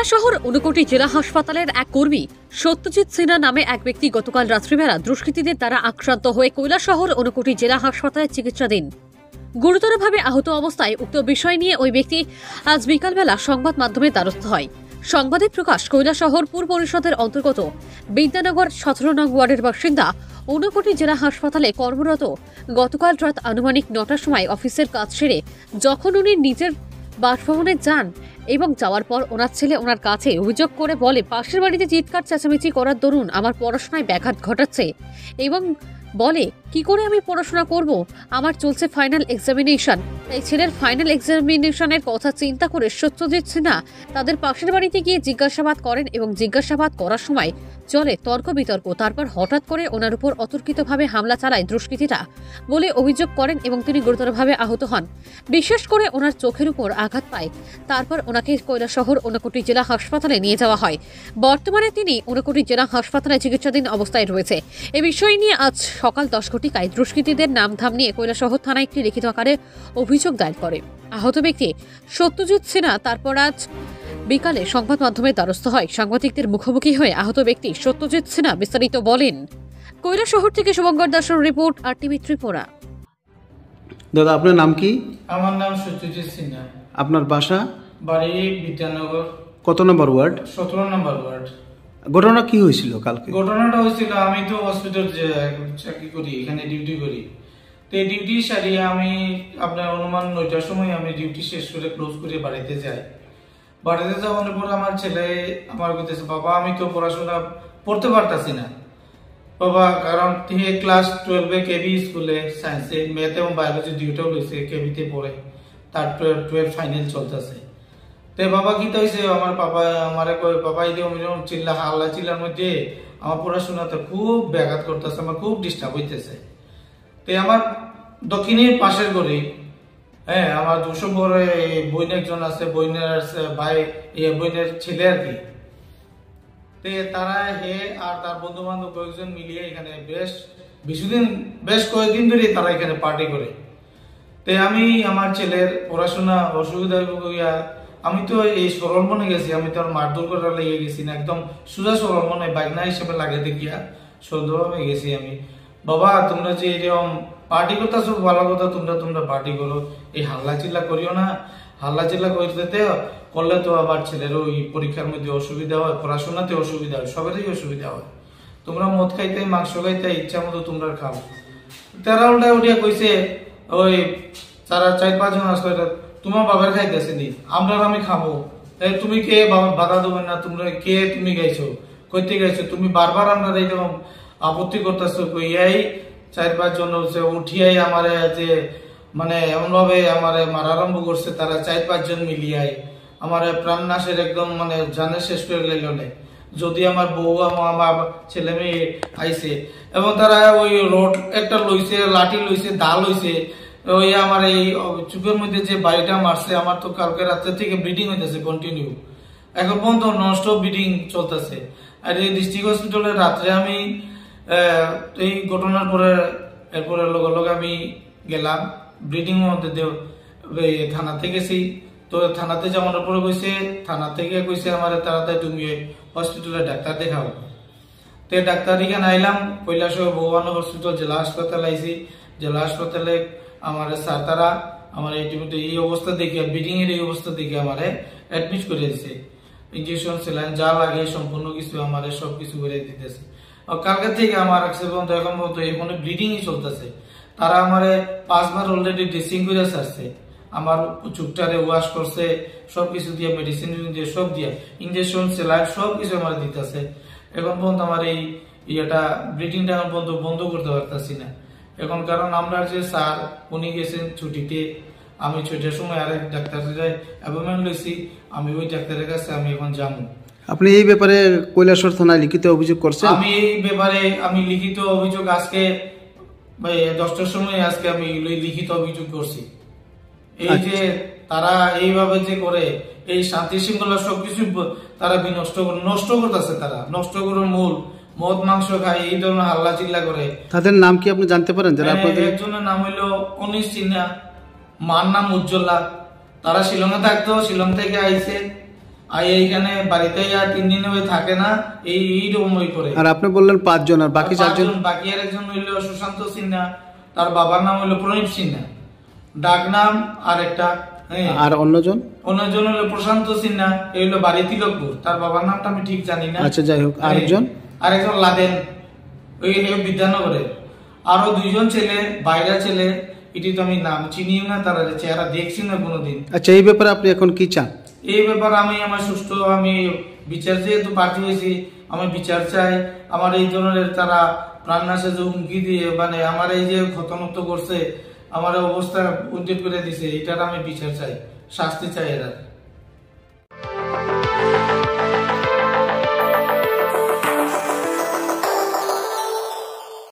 কৈলাসহর ঊনকোটি জেলা হাসপাতালের এক কর্মী সত্যজিৎ সিনহা নামে এক ব্যক্তি গতকাল রাত্রিবেলা দুষ্কৃতীদের দ্বারা আক্রান্ত হয়ে কৈলাসহর ঊনকোটি জেলা হাসপাতালে চিকিৎসাধীন। গুরুতরভাবে আহত অবস্থায় উক্ত বিষয় নিয়ে ওই ব্যক্তি আজ বিকালবেলা সংবাদ মাধ্যমে দ্বারস্থ হয়। সংবাদে প্রকাশ, কৈলাসহর পুর পরিষদের অন্তর্গত বিদ্যানগর 17 নং ওয়ার্ডের বাসিন্দা ঊনকোটি জেলা হাসপাতালে কর্মরত গতকাল রাত আনুমানিক 9টার সময় অফিসের কাজ সেরে যখন উনি নিজের বাসভবনে যান এবং যাওয়ার পর ওনার ছেলে ওনার কাছে অভিযোগ করে বলে, পাশের বাড়িতে চিৎকার চেঁচামেচি করার দরুন আমার পড়াশোনায় ব্যাঘাত ঘটাচ্ছে এবং বলে কি করে আমি পড়াশোনা করব, আমার চলছে ফাইনাল এক্সামিনেশন। তাই ছেলের ফাইনাল এক্সামিনেশনের কথা চিন্তা করে সত্যজিৎ সিনহা তাদের পাশের বাড়িতে গিয়ে জিজ্ঞাসাবাদ করেন এবং জিজ্ঞাসাবাদ করার সময় চলে তর্ক বিতর্ক। তারপর হঠাৎ করে ওনার উপর অতর্কিতভাবে হামলা চালায় দুষ্কৃতীরা বলে অভিযোগ করেন এবং তিনি গুরুতরভাবে আহত হন। বিশেষ করে ওনার চোখের উপর আঘাত পায়। তারপর ওনাকে কৈলাসহর ঊনকোটি জেলা হাসপাতালে নিয়ে যাওয়া হয়। বর্তমানে তিনি ঊনকোটি জেলা হাসপাতালে চিকিৎসাধীন অবস্থায় রয়েছে। এ বিষয় নিয়ে আজ সকাল 10 ঘটিকায় দুষ্কৃতীদের নামধাম নিয়ে কৈলাসহর থানায় একটি লিখিত আকারে অভিযোগ দায়ের করে আহত ব্যক্তি সত্যজিৎ সিনহা। তারপর আজ বিকালে সংবাদ মাধ্যমে দ্বারস্থ হয়। সাংবাদিকদের মুখোমুখি হয়ে আহত ব্যক্তি সত্যজিৎ সিনহা বিস্তারিত বলেন। কৈলাসহর থেকে শুভঙ্কর দাসের রিপোর্ট, আরটিভি ত্রিপুরা। দাদা, আপনার নাম কি? আমার নাম সত্যজিৎ সিনহা। আপনার বাসা? বাড়ি বিদ্যানগর। কত নম্বর ওয়ার্ড? 17 নম্বর ওয়ার্ড। ঘটনা কি হয়েছিল কালকে? ঘটনাটা হয়েছিল, আমি তো হসপিটাল চাকরি করি, এখানে ডিউটি করি। তো এই ডিউটি সারিয়ে আমি আপনার অনুমান 9টার সময় আমি ডিউটি শেষ করে ক্লোজ করে বাড়িতে যাই। বাড়িতে যাওয়ার পর আমার ছেলে আমার বলতেছে, বাবা আমি তো পড়াশোনা পড়তে পারতাছি না বাবা, কারণ তিনি ক্লাস 12-এ কেবি স্কুলে সায়েন্সে ম্যাথ এবং বায়োলজি দুইটাও রয়েছে, কেবিতে পড়ে, তার 12 ফাইনাল চলতেছে। তো বাবা কি হয়েছে, আমার বাবা আমার কয়, বাবা এই চিল্লা হাল্লা চিল্লার মধ্যে আমার পড়াশোনাতে খুব ব্যাঘাত করতেছে, আমার খুব ডিস্টার্ব হইতেছে। তো আমার দক্ষিণের পাশের ঘরে আমার 200 বড় বোন একজন আছে, বোনের ভাই বোনের ছেলে আর কি। তো তারা আর তার বন্ধু বান্ধব কয়েকজন মিলিয়ে এখানে বেশ কয়েকদিন ধরে তারা এখানে পার্টি করে। তো আমি আমার ছেলের পড়াশোনা অসুবিধা হইয়া আমি তো এই সরল মনে গেছি, আমি তো আর মারধর করার লেগে গেছি না, একদম সোজা সরল মনে বাইকনা হিসেবে লাগে দেখিয়া সৌন্দর্য গেছি আমি। বাবা তোমরা যে এরকম পার্টি করতেছো ভালো কথা, তোমরা পার্টি করো, এই হাল্লা চিল্লা করিও না। হাল্লা চিল্লা করলে তো আবার ছেলেরও পরীক্ষার মধ্যে অসুবিধা হয়, পড়াশোনাতে অসুবিধা হয়, সবেরই অসুবিধা হয়। তোমরা মদ খাইতে মাংস খাইতে ইচ্ছা মতো তোমরা খাও। তারা উল্টা উঠিয়া কইছে, ওই তারা 4-5 জন আসলো, তোমার বাবার খাইতেছে নি, আমরা আমি খাবো, তুমি কে বাধা দেবে না, তোমরা কে তুমি গাইছো, কইতে গাইছো তুমি, বারবার আমরা এইরকম আপত্তি করতেছো। এই 4-5 জন উঠিয়াই আমার যে মানে এমন ভাবে আমার মারা আরম্ভ করছে, তারা 4-5 জন মিলিয়াই আমার প্রাণনাশের একদম মানে জানে শেষ করে লাইল। যদি আমার বউ আমার ছেলে মেয়ে আইছে এবং তারা ওই রড একটা লইছে, লাঠি লইছে, দা লইছে, ওই আমার এই চুপের মধ্যে যে বাড়িটা মারছে, আমার তো কালকে রাত্রে থেকে ব্লিডিং হইতেছে কন্টিনিউ, এখন পর্যন্ত ননস্টপ ব্লিডিং চলতেছে। আর এই ডিস্ট্রিক্ট হসপিটালে রাত্রে আমি এই ঘটনার পরে এরপরে লগে আমি গেলাম ব্লিডিং মধ্যে থানাতে গেছি। তো থানাতে যাওয়ার পরে কইছে, থানা থেকে কইছে আমার তাড়াতাড়ি তুমি হসপিটালে ডাক্তার দেখাও। তো ডাক্তার এখানে আইলাম, কৈলাসহর ভগবান হসপিটাল জেলা হাসপাতালে আইছি। জেলা হাসপাতালে আমার স্যার তারা আমার এই অবস্থা দেখে, ব্লিডিং এর এই অবস্থা দেখে আমার অ্যাডমিট করে দিয়েছে। ইঞ্জেকশন স্যালাইন যা লাগে সম্পূর্ণ কিছু আমার সবকিছু করে দিতেছে। কালকে থেকে আমার এখন পর্যন্ত এখানে ব্লিডিংই চলতেছে। তারা আমার 5 বার অলরেডি ড্রেসিং করে আসছে, আমার চুপটারে ওয়াশ করছে, সবকিছু দিয়ে মেডিসিন দিয়ে সব দিয়ে ইঞ্জেকশন স্যালাইন সবকিছু আমার দিতেছে। এখন পর্যন্ত আমার এই ইয়েটা ব্লিডিংটা এখন পর্যন্ত বন্ধ করতে পারতেছি না এখন, কারণ আমরা যে স্যার উনি গেছেন ছুটিতে, আমি ছুটির সময় আরেক ডাক্তারের অ্যাপয়েন্টমেন্ট লইছি, আমি ওই ডাক্তারের কাছে আমি এখন যাবো। আপনি এই ব্যাপারে কৈলাসহর থানায় লিখিত অভিযোগ করছেন? আমি এই ব্যাপারে আমি লিখিত অভিযোগ আজকে 10টার সময় আজকে আমি লিখিত অভিযোগ করছি। এই যে তারা এইভাবে যে করে এই শান্তি শৃঙ্খলা সবকিছু তারা নষ্ট করতেছে, তারা নষ্ট করে মূল মদ মাংস খায়, এই ধরনের হাল্লা চিল্লা করে। তাদের নাম কি আপনি জানতে পারেন? একজনের নাম হইলো অনিশ সিনহা, মার নাম উজ্জ্বলা। তারা শিলংয়ে থাকতো, শিলং থেকে আইছে। আর এইখানে বাড়িতে আর 3 দিন হয়ে থাকে না, এইরকম ওই করে। আর আপনি বললেন 5 জন, আর বাকি 4 জন? বাকি আর একজন হইল সুশান্ত সিনহা, তার বাবার নাম হইল প্রণীত সিনহা, ডাক নাম আর একটা। আর অন্যজন হলো প্রশান্ত সিনহা, এই হলো বাড়ি তিলকপুর, তার বাবার নামটা আমি ঠিক জানি না। আচ্ছা, যাই হোক। আরেকজন লাদেন, ওই বিদ্যানগরের। আরো 2 জন ছেলে, বাইরের ছেলে, এটি তো আমি নাম চিনিও না, তারা চেহারা দেখছি না কোনোদিন। আচ্ছা, এই ব্যাপারে আপনি এখন কি চান? এই ব্যাপারে আমি আমার সুষ্ঠু আমি বিচার, যেহেতু প্রার্থী হয়েছি, আমি বিচার চাই। আমার এই ধরনের তারা প্রাণনাশে যে হুমকি দিয়ে মানে আমার এই যে ক্ষতমুক্ত করছে, আমার অবস্থা উদ্যোগ করে দিছে, এটার আমি বিচার চাই, শাস্তি চাই এরা।